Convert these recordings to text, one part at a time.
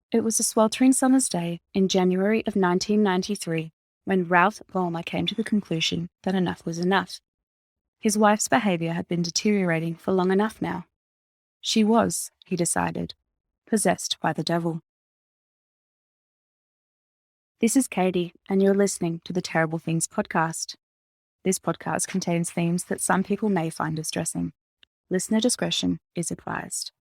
It was a sweltering summer's day in January of 1993 when Ralph Vollmer came to the conclusion that enough was enough. His wife's behaviour had been deteriorating for long enough now. She was, he decided, possessed by the devil. This is Katie, and you're listening to the Terrible Things podcast. This podcast contains themes that some people may find distressing. Listener discretion is advised.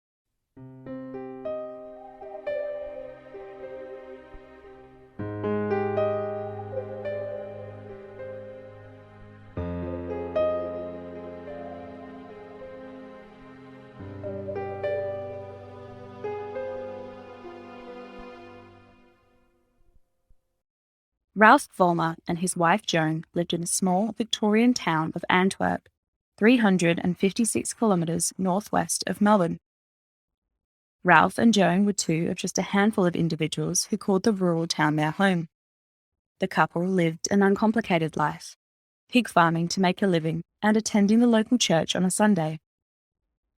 Ralph Vollmer and his wife Joan lived in the small Victorian town of Antwerp, 356 kilometres northwest of Melbourne. Ralph and Joan were two of just a handful of individuals who called the rural town their home. The couple lived an uncomplicated life, pig farming to make a living and attending the local church on a Sunday.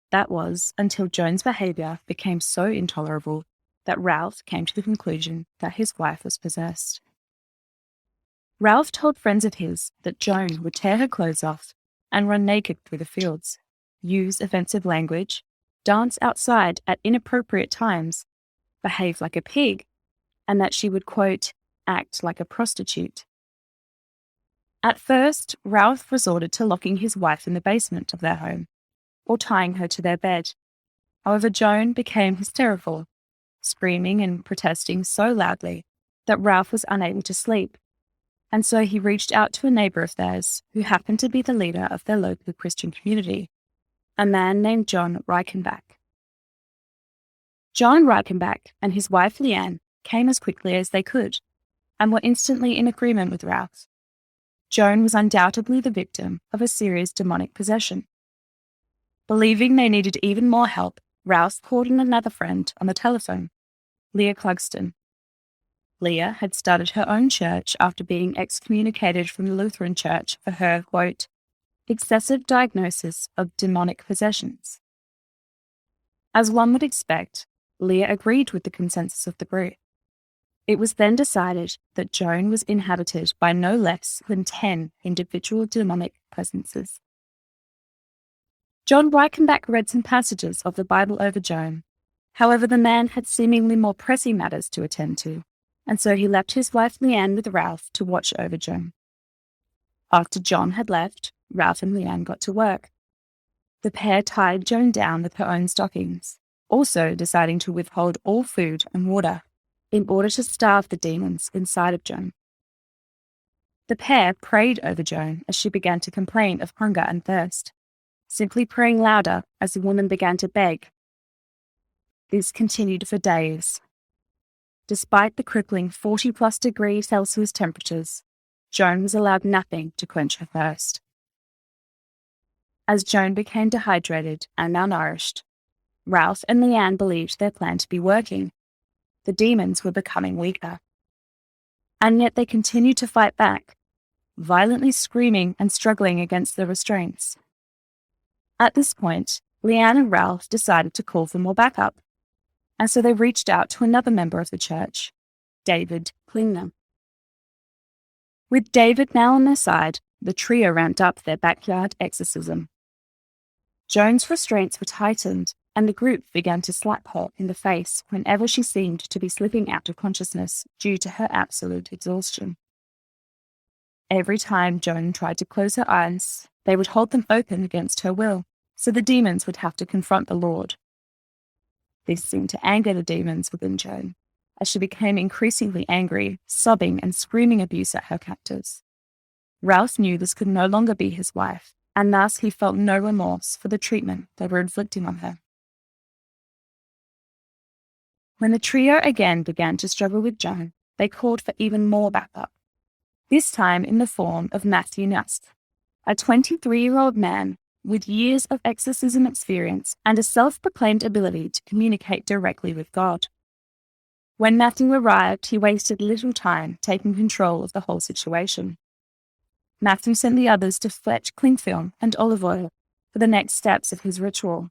That was until Joan's behaviour became so intolerable that Ralph came to the conclusion that his wife was possessed. Ralph told friends of his that Joan would tear her clothes off and run naked through the fields, use offensive language, dance outside at inappropriate times, behave like a pig, and that she would, quote, act like a prostitute. At first, Ralph resorted to locking his wife in the basement of their home, or tying her to their bed. However, Joan became hysterical, screaming and protesting so loudly that Ralph was unable to sleep. And so he reached out to a neighbour of theirs who happened to be the leader of their local Christian community, a man named John Reichenbach. John Reichenbach and his wife Leanne came as quickly as they could and were instantly in agreement with Ralph. Joan was undoubtedly the victim of a serious demonic possession. Believing they needed even more help, Ralph called in another friend on the telephone, Leah Clugston. Leah had started her own church after being excommunicated from the Lutheran Church for her, quote, excessive diagnosis of demonic possessions. As one would expect, Leah agreed with the consensus of the group. It was then decided that Joan was inhabited by no less than 10 individual demonic presences. John Reichenbach read some passages of the Bible over Joan. However, the man had seemingly more pressing matters to attend to, and so he left his wife Leanne with Ralph to watch over Joan. After John had left, Ralph and Leanne got to work. The pair tied Joan down with her own stockings, also deciding to withhold all food and water in order to starve the demons inside of Joan. The pair prayed over Joan as she began to complain of hunger and thirst, simply praying louder as the woman began to beg. This continued for days. Despite the crippling 40+ degree Celsius temperatures, Joan was allowed nothing to quench her thirst. As Joan became dehydrated and malnourished, Ralph and Leanne believed their plan to be working. The demons were becoming weaker. And yet they continued to fight back, violently screaming and struggling against the restraints. At this point, Leanne and Ralph decided to call for more backup, and so they reached out to another member of the church, David Klingner. With David now on their side, the trio ramped up their backyard exorcism. Joan's restraints were tightened, and the group began to slap her in the face whenever she seemed to be slipping out of consciousness due to her absolute exhaustion. Every time Joan tried to close her eyes, they would hold them open against her will, so the demons would have to confront the Lord. This seemed to anger the demons within Joan, as she became increasingly angry, sobbing and screaming abuse at her captors. Ralph knew this could no longer be his wife, and thus he felt no remorse for the treatment they were inflicting on her. When the trio again began to struggle with Joan, they called for even more backup, this time in the form of Matthew Nuss, a 23-year-old man with years of exorcism experience and a self-proclaimed ability to communicate directly with God. When Matthew arrived, he wasted little time taking control of the whole situation. Matthew sent the others to fetch cling film and olive oil for the next steps of his ritual.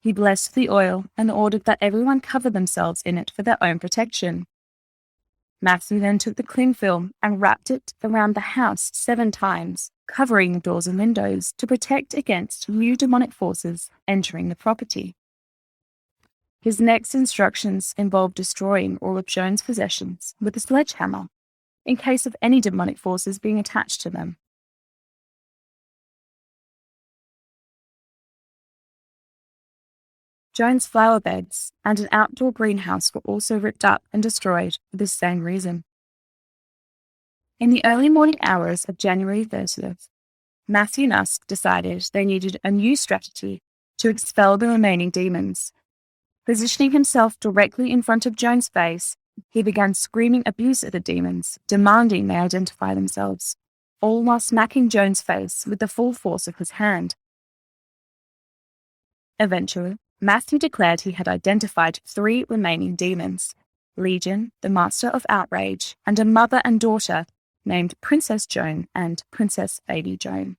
He blessed the oil and ordered that everyone cover themselves in it for their own protection. Matthew then took the cling film and wrapped it around the house 7 times, covering the doors and windows to protect against new demonic forces entering the property. His next instructions involved destroying all of Joan's possessions with a sledgehammer, in case of any demonic forces being attached to them. Joan's flower beds and an outdoor greenhouse were also ripped up and destroyed for this same reason. In the early morning hours of January 30th, Matthew and Usk decided they needed a new strategy to expel the remaining demons. Positioning himself directly in front of Joan's face, he began screaming abuse at the demons, demanding they identify themselves, all while smacking Joan's face with the full force of his hand. Eventually, Matthew declared he had identified 3 remaining demons: Legion, the Master of Outrage, and a mother and daughter named Princess Joan and Princess Baby Joan.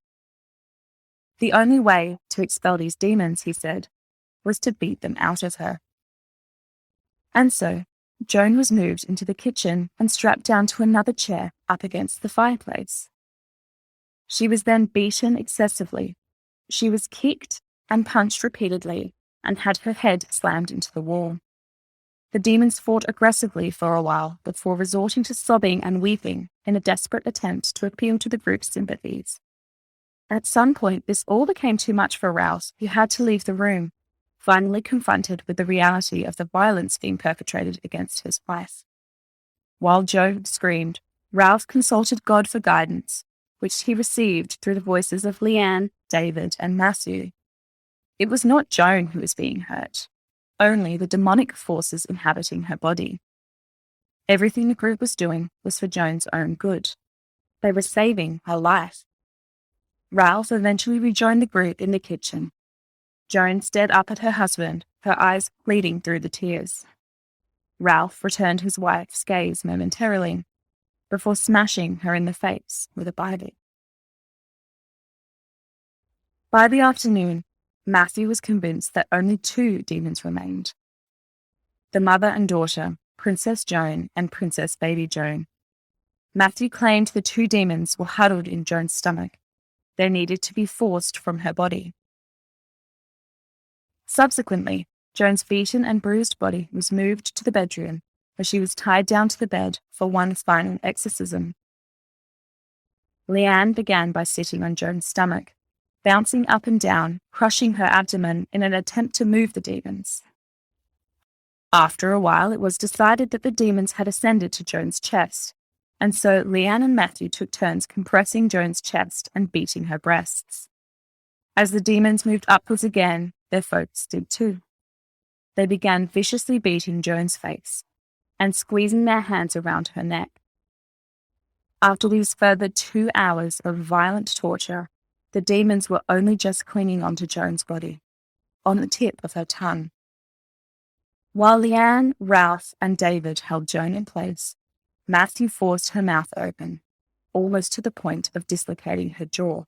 The only way to expel these demons, he said, was to beat them out of her. And so, Joan was moved into the kitchen and strapped down to another chair up against the fireplace. She was then beaten excessively. She was kicked and punched repeatedly and had her head slammed into the wall. The demons fought aggressively for a while before resorting to sobbing and weeping in a desperate attempt to appeal to the group's sympathies. At some point, this all became too much for Ralph, who had to leave the room, finally confronted with the reality of the violence being perpetrated against his wife. While Joan screamed, Ralph consulted God for guidance, which he received through the voices of Leanne, David, and Matthew. It was not Joan who was being hurt, only the demonic forces inhabiting her body. Everything the group was doing was for Joan's own good. They were saving her life. Ralph eventually rejoined the group in the kitchen. Joan stared up at her husband, her eyes bleeding through the tears. Ralph returned his wife's gaze momentarily, before smashing her in the face with a Bible. By the afternoon, Matthew was convinced that only 2 demons remained: the mother and daughter, Princess Joan and Princess Baby Joan. Matthew claimed the 2 demons were huddled in Joan's stomach. They needed to be forced from her body. Subsequently, Joan's beaten and bruised body was moved to the bedroom, where she was tied down to the bed for one final exorcism. Leanne began by sitting on Joan's stomach, bouncing up and down, crushing her abdomen in an attempt to move the demons. After a while, it was decided that the demons had ascended to Joan's chest, and so Leanne and Matthew took turns compressing Joan's chest and beating her breasts. As the demons moved upwards again, their folks did too. They began viciously beating Joan's face and squeezing their hands around her neck. After these further 2 hours of violent torture, the demons were only just clinging onto Joan's body, on the tip of her tongue. While Leanne, Ralph, and David held Joan in place, Matthew forced her mouth open, almost to the point of dislocating her jaw,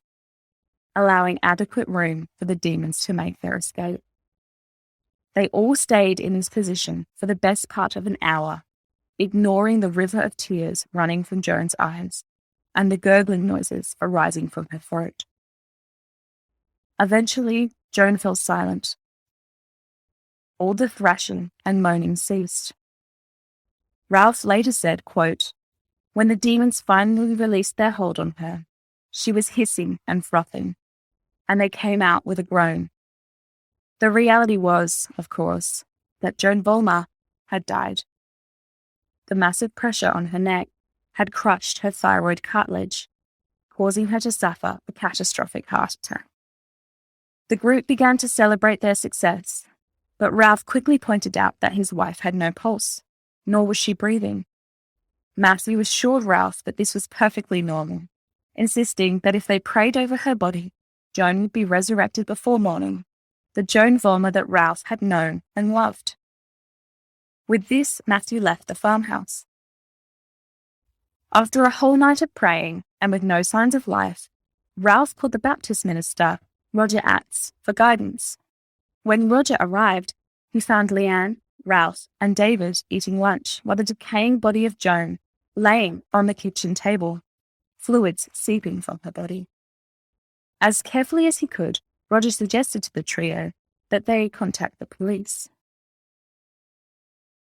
allowing adequate room for the demons to make their escape. They all stayed in this position for the best part of an hour, ignoring the river of tears running from Joan's eyes and the gurgling noises arising from her throat. Eventually, Joan fell silent. All the thrashing and moaning ceased. Ralph later said, quote, "When the demons finally released their hold on her, she was hissing and frothing, and they came out with a groan. The reality was, of course, that Joan Vollmer had died. The massive pressure on her neck had crushed her thyroid cartilage, causing her to suffer a catastrophic heart attack. The group began to celebrate their success, but Ralph quickly pointed out that his wife had no pulse, nor was she breathing. Matthew assured Ralph that this was perfectly normal, insisting that if they prayed over her body, Joan would be resurrected before morning, the Joan Vollmer that Ralph had known and loved. With this, Matthew left the farmhouse. After a whole night of praying, and with no signs of life, Ralph called the Baptist minister, Roger Atts, for guidance. When Roger arrived, he found Leanne, Ralph, and David eating lunch while the decaying body of Joan laying on the kitchen table, fluids seeping from her body. As carefully as he could, Roger suggested to the trio that they contact the police.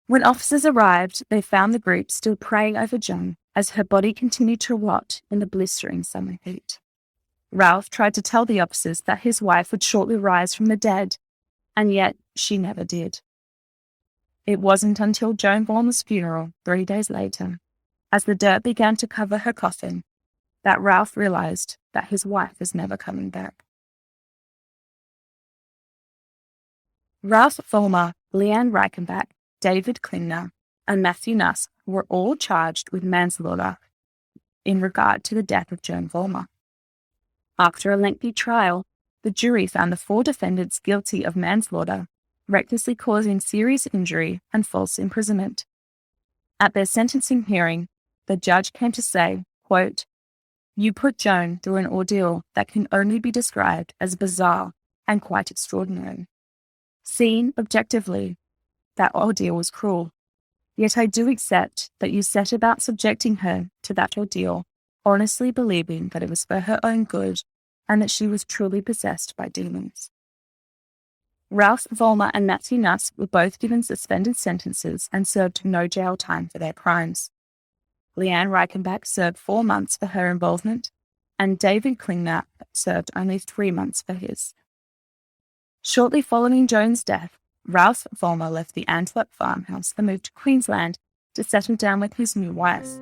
When officers arrived, they found the group still praying over Joan as her body continued to rot in the blistering summer heat. Ralph tried to tell the officers that his wife would shortly rise from the dead, and yet she never did. It wasn't until Joan Vollmer's funeral 3 days later, as the dirt began to cover her coffin, that Ralph realized that his wife was never coming back. Ralph Vollmer, Leanne Reichenbach, David Klingner, and Matthew Nuss were all charged with manslaughter in regard to the death of Joan Vollmer. After a lengthy trial, the jury found the 4 defendants guilty of manslaughter, recklessly causing serious injury, and false imprisonment. At their sentencing hearing, the judge came to say, quote, "You put Joan through an ordeal that can only be described as bizarre and quite extraordinary. Seen objectively, that ordeal was cruel. Yet I do accept that you set about subjecting her to that ordeal, honestly believing that it was for her own good and that she was truly possessed by demons." Ralph Vollmer and Matthew Nuss were both given suspended sentences and served no jail time for their crimes. Leanne Reichenbach served 4 months for her involvement, and David Klingner served only 3 months for his. Shortly following Joan's death, Ralph Vollmer left the Antwerp farmhouse and moved to Queensland to settle down with his new wife.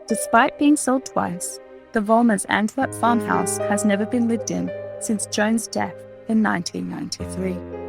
Despite being sold twice, the Vollmers' Antwerp farmhouse has never been lived in since Joan's death in 1993.